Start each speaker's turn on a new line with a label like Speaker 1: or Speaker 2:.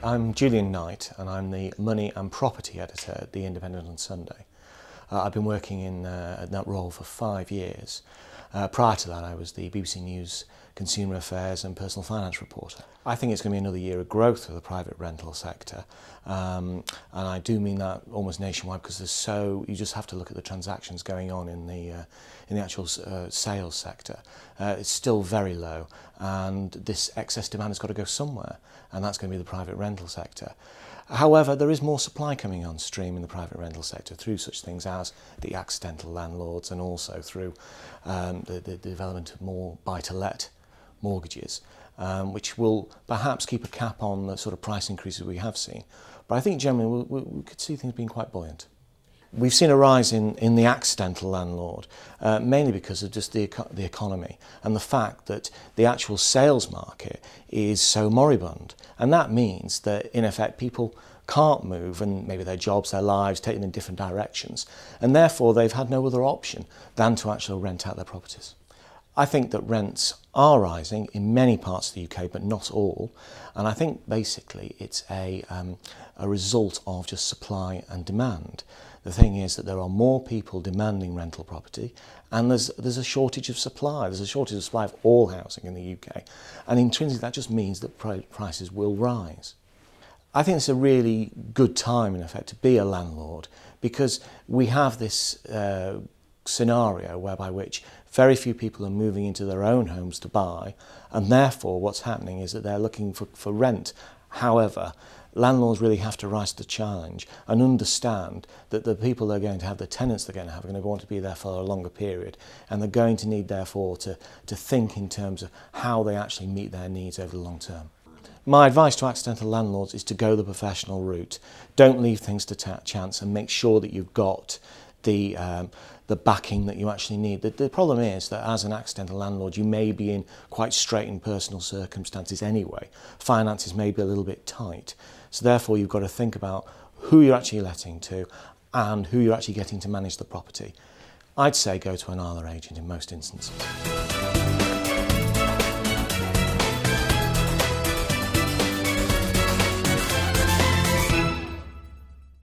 Speaker 1: I'm Julian Knight and I'm the Money and Property Editor at The Independent on Sunday. I've been working in that role for 5 years. Prior to that I was the BBC News Consumer Affairs and Personal Finance reporter. I think it's going to be another year of growth for the private rental sector, and I do mean that almost nationwide, because you just have to look at the transactions going on in the actual sales sector. It's still very low, and this excess demand has got to go somewhere, and that's going to be the private rental sector. However, there is more supply coming on stream in the private rental sector through such things as the accidental landlords, and also through the development of more buy-to-let mortgages, which will perhaps keep a cap on the sort of price increases we have seen. But I think generally we could see things being quite buoyant. We've seen a rise in the accidental landlord, mainly because of just the economy and the fact that the actual sales market is so moribund. And that means that, in effect, people can't move, and maybe their jobs, their lives, take them in different directions. And therefore, they've had no other option than to actually rent out their properties. I think that rents are rising in many parts of the UK, but not all. And I think basically it's a result of just supply and demand. The thing is that there are more people demanding rental property, and there's a shortage of supply. There's a shortage of supply of all housing in the UK. And intrinsically that just means that prices will rise. I think it's a really good time, in effect, to be a landlord, because we have this scenario whereby which very few people are moving into their own homes to buy, and therefore what's happening is that they're looking for rent. However, landlords really have to rise to the challenge and understand that the people they're going to have, the tenants they're going to have, are going to want to be there for a longer period, and they're going to need therefore to think in terms of how they actually meet their needs over the long term. My advice to accidental landlords is to go the professional route. Don't leave things to chance, and make sure that you've got the backing that you actually need. The problem is that as an accidental landlord you may be in quite straitened personal circumstances anyway. Finances may be a little bit tight, so therefore you've got to think about who you're actually letting to and who you're actually getting to manage the property. I'd say go to an ILA agent in most instances.